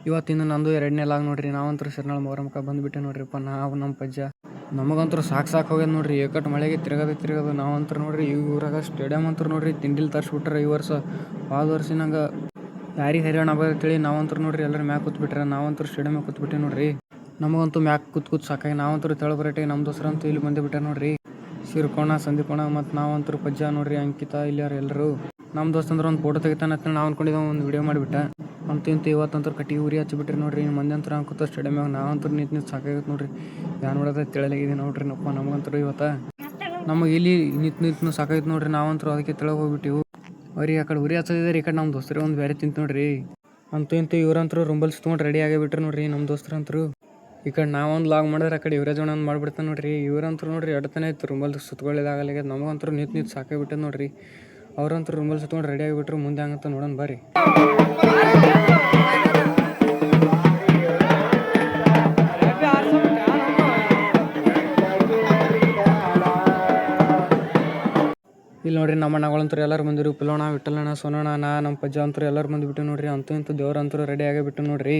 ಇವತ್ತಿಂದ ನಂದು 2ನೇ ಲಾಗ್ ನೋಡ್ರಿ. ನಾವಂತೂ ಶಿರ್ನಾಳ ಮೊಹರಂಕ ಬಂದುಬಿಟ್ಟೆ ನೋಡ್ರಿಪ್ಪ. ನಾವು ನಮ್ಮ ಪಜ್ಜ ನಮಗಂತೂ ಸಾಕು ಹೋಗ್ಯದ ನೋಡ್ರಿ. ಏಕಟ್ಟು ಮಳೆಗೆ ತಿರ್ಗೋದು ನಾವಂತೂ ನೋಡ್ರಿ. ಈ ಊರಾಗ ಸ್ಟೇಡಿಯಂ ಅಂತೂ ನೋಡ್ರಿ ತಿಂಡಿಲ್ ತರಿಸ್ಬಿಟ್ರೆ ಈ ವರ್ಷ. ಹೋದ ವರ್ಷ ನಂಗೆ ಯಾರಿಗೆ ಹೈರಾಣ ಆಗತ್ತೇಳಿ ನಾವಂತೂ ನೋಡ್ರಿ ಎಲ್ಲರೂ ಮ್ಯಾಕ್ ಕೂತ್ಬಿಟ್ರೆ. ನಾವಂತೂ ಸ್ಟೇಡಿಯಮ್ಗೆ ಕೂತ್ಬಿಟ್ಟೆ ನೋಡ್ರಿ. ನಮಗಂತೂ ಮ್ಯಾಕ್ ಕೂತ್ ಸಾಕಾಗಿ ನಾವಂತೂ ತೆಳಬರಟೆಗೆ ನಮ್ಮ ದೋಸ್ತರಂತೂ ಇಲ್ಲಿ ಬಂದುಬಿಟ್ಟೆ ನೋಡ್ರಿ. ಶಿರ್ಕೋಣ ಸಂದೀಪಣ ಮತ್ತು ನಾವಂತೂ ಪಜ್ಜ ನೋಡ್ರಿ, ಅಂಕಿತಾ ಇಲ್ಲಾರ ಎಲ್ಲರೂ. ನಮ್ಮ ದೋಸ್ತ ಅಂದ್ರೆ ಒಂದು ಫೋಟೋ ತೆಗಿತಾನೆ ಅಂತ ನಾವು ಅಂದ್ಕೊಂಡಿದ್ದ, ಒಂದು ವಿಡಿಯೋ ಮಾಡಿಬಿಟ್ಟ. ಅಂತೂ ಇವತ್ತಂತೂ ಕಟ್ಟಿಗೆ ಉರಿ ಹಚ್ಚಿಬಿಟ್ರಿ ನೋಡ್ರಿ. ಮಂದಿ ಅಂತೂ ಅನ್ಕೋತ ಸ್ಟೇಡಿಯಮ್ಯಾಗ. ನಾವಂತೂ ನಿಂತು ಸಾಕಾಗತ್ತೆ ನೋಡ್ರಿ. ಯಾರು ನೋಡೋದ ತಿಳಲಾಗಿದೆ ನೋಡ್ರಿ ನಪ್ಪ. ನಮಗಂತೂ ಇವತ್ತು ನಮಗೆ ಇಲ್ಲಿ ನಿಂತು ಸಾಕಾಗಿತ್ತು ನೋಡ್ರಿ. ನಾವಂತೂ ಅದಕ್ಕೆ ತೆಳಗೆ ಹೋಗ್ಬಿಟ್ಟಿವು. ಅವ್ರಿಗೆ ಆ ಕಡೆ ಉರಿ ಹಚ್ಚೋದಿದ್ದಾರೆ, ಈ ಕಡೆ ನಮ್ಮ ದೋಸ್ತರು ಒಂದು ಬೇರೆ ತಿಂತು ನೋಡ್ರಿ. ಅಂತೂ ಇವ್ರಂತರೂ ರುಂಬಲ್ಸ್ ತೊಗೊಂಡು ರೆಡಿ ಆಗಿಬಿಟ್ರು ನೋಡ್ರಿ ನಮ್ಮ ದೋಸ್ತರಂತರು. ಈ ಕಡೆ ನಾವೊಂದು ಲಾಗ್ ಮಾಡಿದ್ರೆ ಆ ಕಡೆ ಇವರೇಜ್ ಒಂದು ಮಾಡಿಬಿಡ್ತಾನೆ ನೋಡ್ರಿ. ಇವ್ರಂತೂ ನೋಡ್ರಿ ಎಡತಾನೆ ಇತ್ತು ರುಂಬಲ್ ಸುತ್ತಕೊಳ್ಳೋದಾಗಲ್ಲ. ನಮಗಂತೂ ನಿಂತು ಸಾಕಾಗಿಬಿಟ್ಟೆ ನೋಡ್ರಿ. ಅವ್ರಂತೂ ರುಂಬಲ್ ಸುತ್ಕೊಂಡು ರೆಡಿ ಆಗಿಬಿಟ್ರು. ಮುಂದೆ ಹಂಗಂತ ನೋಡೋಣ ಬರ್ರಿ. ಇಲ್ಲಿ ನೋಡ್ರಿ ನಮ್ಮ ಅಣ್ಣಗಳಂತೂ ಎಲ್ಲರೂ ಬಂದಿರು. ಪಿಲ್ಲೋಣ, ವಿಠಲಣ್ಣ, ಸೋನಣ್ಣ, ನಮ್ಮ ಪಜ್ಜ ಅಂತೂ ಎಲ್ಲರೂ ಬಂದುಬಿಟ್ಟು ನೋಡ್ರಿ. ಅಂತೂ ಇಂತೂ ದೇವ್ರಂತೂ ರೆಡಿ ಆಗಿಬಿಟ್ಟು ನೋಡ್ರಿ.